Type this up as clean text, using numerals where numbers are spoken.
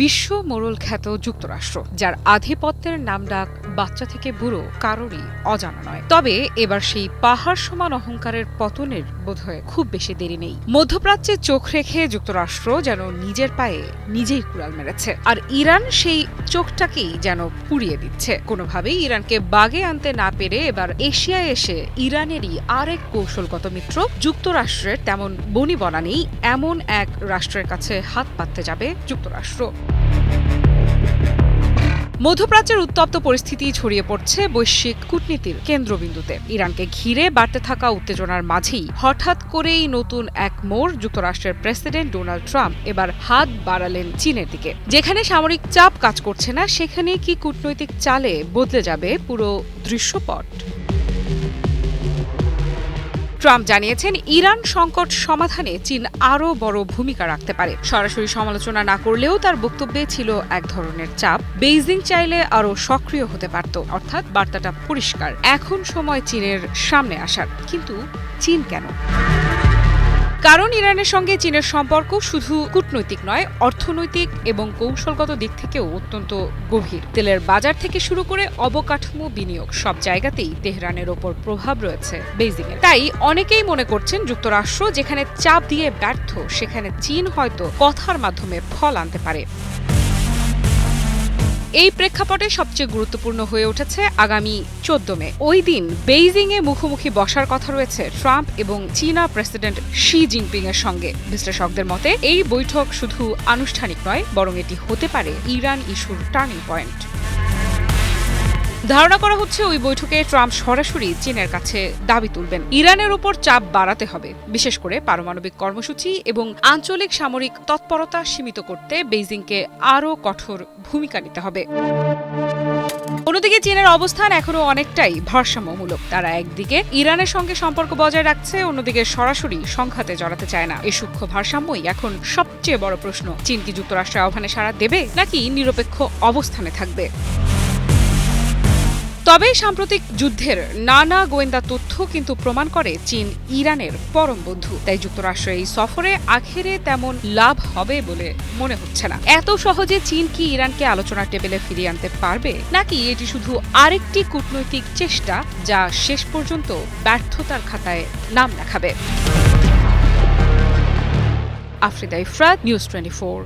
বিশ্ব মোড়ল খ্যাত যুক্তরাষ্ট্র, যার আধিপত্যের নামডাক বাচ্চা থেকে বুড়ো কারোরই অজানা নয়। তবে এবার সেই পাহাড় সমান অহংকারের পতনের বোধহয় খুব বেশি দেরি নেই। মধ্যপ্রাচ্যে চোখ রেখে যুক্তরাষ্ট্র যেন নিজের পায়ে নিজেই কুড়াল মেরেছে, আর ইরান সেই চোখটাকেই যেন পুড়িয়ে দিচ্ছে। কোনোভাবেই ইরানকে বাগে আনতে না পেরে এবার এশিয়ায় এসে ইরানেরই আরেক কৌশলগত মিত্র যুক্তরাষ্ট্রের তেমন বনিবনা নেই এমন এক রাষ্ট্রের কাছে হাত পাততে যাবে যুক্তরাষ্ট্র। মধ্যপ্রাচ্যের উত্তপ্ত পরিস্থিতি ছড়িয়ে পড়ছে বৈশ্বিক কূটনীতির কেন্দ্রবিন্দুতে। ইরানকে ঘিরে বাড়তে থাকা উত্তেজনার মাঝেই হঠাৎ করেই নতুন এক মোড়। যুক্তরাষ্ট্রের প্রেসিডেন্ট ডোনাল্ড ট্রাম্প এবার হাত বাড়ালেন চীনের দিকে। যেখানে সামরিক চাপ কাজ করছে না, সেখানে কি কূটনৈতিক চালে বদলে যাবে পুরো দৃশ্যপট? ট্রাম্প জানিয়েছেন, ইরান সংকট সমাধানে চীন আরও বড় ভূমিকা রাখতে পারে। সরাসরি সমালোচনা না করলেও তার বক্তব্যে ছিল এক ধরনের চাপ। বেইজিং চাইলে আরও সক্রিয় হতে পারত, অর্থাৎ বার্তাটা পরিষ্কার, এখন সময় চীনের সামনে আসার। কিন্তু চীন কেন? কারণ ইরানের সঙ্গে চীনের সম্পর্ক শুধু কূটনৈতিক নয়, অর্থনৈতিক এবং কৌশলগত দিক থেকেও অত্যন্ত গভীর। তেলের বাজার থেকে শুরু করে অবকাঠামো, বিনিয়োগ, সব জায়গাতেই তেহরানের ওপর প্রভাব রয়েছে বেইজিংয়ের। তাই অনেকেই মনে করছেন, যুক্তরাষ্ট্র যেখানে চাপ দিয়ে ব্যর্থ, সেখানে চীন হয়তো কথার মাধ্যমে ফল আনতে পারে। এই প্রেক্ষাপটে সবচেয়ে গুরুত্বপূর্ণ হয়ে উঠেছে আগামী 14 মে। ওই দিন বেইজিংয়ে মুখোমুখি বসার কথা রয়েছে ট্রাম্প এবং চীনা প্রেসিডেন্ট শি জিনপিং এর সঙ্গে। বিশ্লেষকদের মতে এই বৈঠক শুধু আনুষ্ঠানিক নয়, বরং এটি হতে পারে ইরান ইস্যুর টার্নিং পয়েন্ট। ধারণা করা হচ্ছে, ওই বৈঠকে ট্রাম্প সরাসরি চীনের কাছে দাবি তুলবেন, ইরানের উপর চাপ বাড়াতে হবে, বিশেষ করে পারমাণবিক কর্মসূচি এবং আঞ্চলিক সামরিক তৎপরতা সীমিত করতে বেইজিংকে আরও কঠোর ভূমিকা নিতে হবে। অন্যদিকে চীনের অবস্থান এখনো অনেকটাই ভারসাম্যমূলক। তারা একদিকে ইরানের সঙ্গে সম্পর্ক বজায় রাখছে, অন্যদিকে সরাসরি সংঘাতে জড়াতে চায় না। এই সূক্ষ্ম ভারসাম্যই এখন সবচেয়ে বড় প্রশ্ন। চীন কি যুক্তরাষ্ট্রের আহ্বানে সাড়া দেবে, নাকি নিরপেক্ষ অবস্থানে থাকবে? তবে সাম্প্রতিক যুদ্ধের নানা গোয়েন্দা তথ্য কিন্তু প্রমাণ করে চীন ইরানের পরম বন্ধু। তাই যুক্তরাষ্ট্রের এই সফরে আখেরে তেমন লাভ হবে বলে মনে হচ্ছে না। এত সহজে চীন কি ইরানকে আলোচনার টেবিলে ফিরিয়ে আনতে পারবে, নাকি এটি শুধু আরেকটি কূটনৈতিক চেষ্টা যা শেষ পর্যন্ত ব্যর্থতার খাতায় নাম লেখাবে? আফরিদা ইফরাত, নিউজ 24।